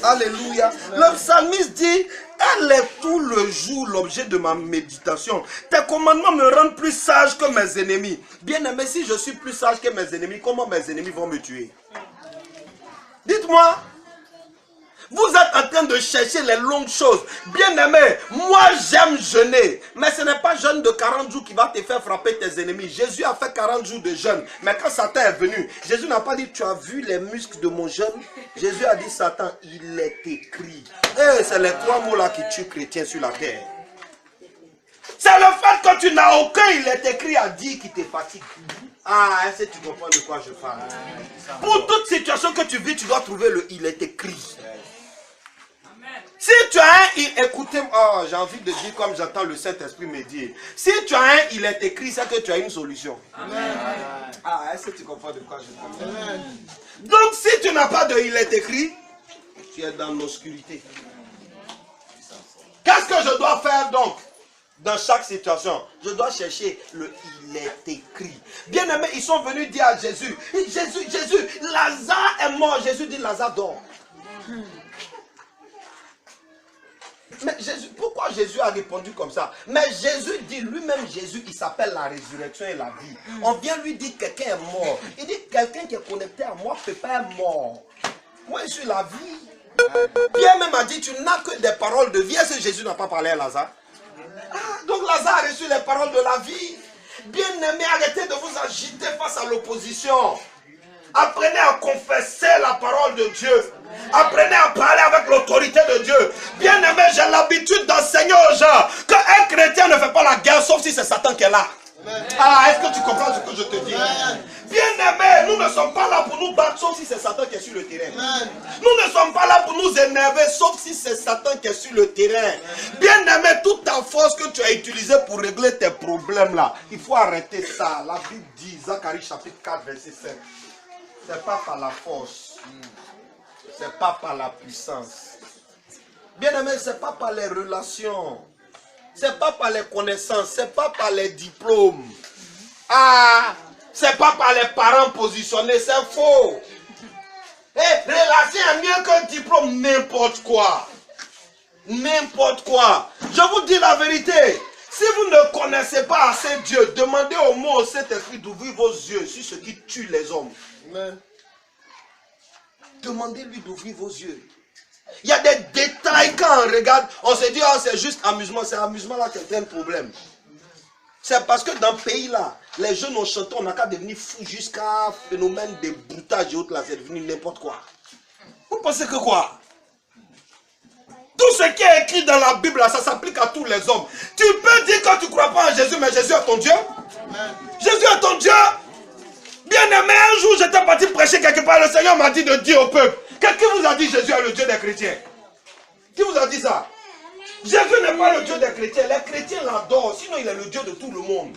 Alléluia. Le psalmiste dit, elle est tout le jour l'objet de ma méditation. Tes commandements me rendent plus sage que mes ennemis. Bien aimé, si je suis plus sage que mes ennemis, comment mes ennemis vont me tuer? Dites-moi. Vous êtes en train de chercher les longues choses. Bien aimé, moi j'aime jeûner. Mais ce n'est pas jeûne de 40 jours qui va te faire frapper tes ennemis. Jésus a fait 40 jours de jeûne. Mais quand Satan est venu, Jésus n'a pas dit, tu as vu les muscles de mon jeûne? Jésus a dit, Satan, il est écrit. Et c'est les 3 mots-là qui tuent chrétiens sur la terre. C'est le fait que tu n'as aucun, il est écrit à dire qui te fatigue. Ah, est-ce que tu comprends de quoi je parle? Pour toute situation que tu vis, tu dois trouver le il est écrit. Si tu as un, écoutez, oh, j'ai envie de dire comme j'entends le Saint-Esprit me dire. Si tu as un, il est écrit, c'est que tu as une solution. Amen. Ah, est-ce que tu comprends de quoi je parle? Amen. Donc, si tu n'as pas de il est écrit, tu es dans l'obscurité. Qu'est-ce que je dois faire donc? Dans chaque situation, je dois chercher le il est écrit. Bien aimé, ils sont venus dire à Jésus, Jésus, Lazare est mort. Jésus dit, Lazare dort. Mais Jésus, pourquoi Jésus a répondu comme ça? Mais Jésus dit, lui-même Jésus, il s'appelle la résurrection et la vie. On vient lui dire quelqu'un est mort. Il dit, quelqu'un qui est connecté à moi ne peut pas être mort. Moi, je suis la vie. Pierre même a dit, tu n'as que des paroles de vie. Est-ce que Jésus n'a pas parlé à Lazare? Donc Lazare a reçu les paroles de la vie. Bien-aimés, arrêtez de vous agiter face à l'opposition. Apprenez à confesser la parole de Dieu. Apprenez à parler avec l'autorité de Dieu. Bien-aimé, j'ai l'habitude d'enseigner aux gens qu'un chrétien ne fait pas la guerre sauf si c'est Satan qui est là. Ah, est-ce que tu comprends ce que je te dis? Bien-aimé, nous ne sommes pas là pour nous battre sauf si c'est Satan qui est sur le terrain. Nous ne sommes pas là pour nous énerver sauf si c'est Satan qui est sur le terrain. Bien-aimé, toute ta force que tu as utilisée pour régler tes problèmes là, il faut arrêter ça. La Bible dit, Zacharie chapitre 4 verset 5. C'est pas par la force. C'est pas par la puissance. Bien-aimé, c'est pas par les relations. C'est pas par les connaissances. C'est pas par les diplômes. Ah, c'est pas par les parents positionnés. C'est faux. Et relation est mieux qu'un diplôme. N'importe quoi. N'importe quoi. Je vous dis la vérité. Si vous ne connaissez pas assez Dieu, demandez au mot au Saint-Esprit d'ouvrir vos yeux sur ce qui tue les hommes. Amen. Demandez-lui d'ouvrir vos yeux. Il y a des détails quand on regarde, on se dit, oh, c'est juste amusement. C'est amusement là qui est un problème. C'est parce que dans ce pays-là, les jeunes ont chanté, on n'a qu'à devenir fou jusqu'à phénomène de broutage et autres là, c'est devenu n'importe quoi. Vous pensez que quoi? Tout ce qui est écrit dans la Bible, là, ça s'applique à tous les hommes. Tu peux dire que tu ne crois pas en Jésus, mais Jésus est ton Dieu. Amen. Jésus est ton Dieu. Bien aimé, un jour j'étais parti prêcher quelque part, le Seigneur m'a dit de dire au peuple, qu'est-ce qui vous a dit Jésus est le Dieu des chrétiens? Qui vous a dit ça? Jésus n'est pas le Dieu des chrétiens, les chrétiens l'adorent, sinon il est le Dieu de tout le monde.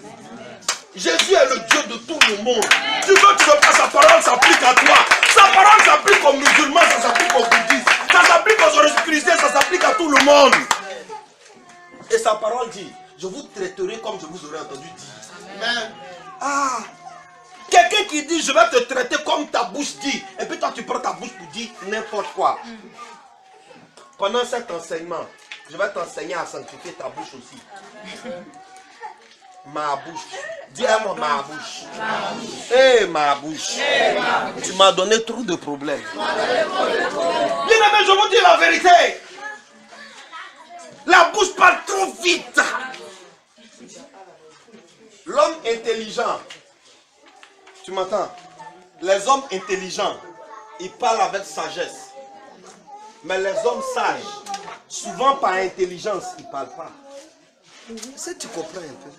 Jésus est le Dieu de tout le monde. Tu veux pas, sa parole s'applique à toi. Sa parole s'applique aux musulmans, ça s'applique aux bouddhistes, ça s'applique aux chrétiens, ça s'applique à tout le monde. Et sa parole dit, je vous traiterai comme je vous aurais entendu dire. Amen. Ah, quelqu'un qui dit, je vais te traiter comme ta bouche dit, et puis toi tu prends ta bouche pour dire n'importe quoi. Pendant cet enseignement, je vais t'enseigner à sanctifier ta bouche aussi. Ma bouche. Dis à moi ma bouche. Eh ma bouche. Tu m'as donné trop de problèmes. Bien aimé, je vous dis la vérité. La bouche parle trop vite. L'homme intelligent. Tu m'entends? Les hommes intelligents, ils parlent avec sagesse. Mais les hommes sages, souvent par intelligence, ils ne parlent pas. Si tu comprends un peu.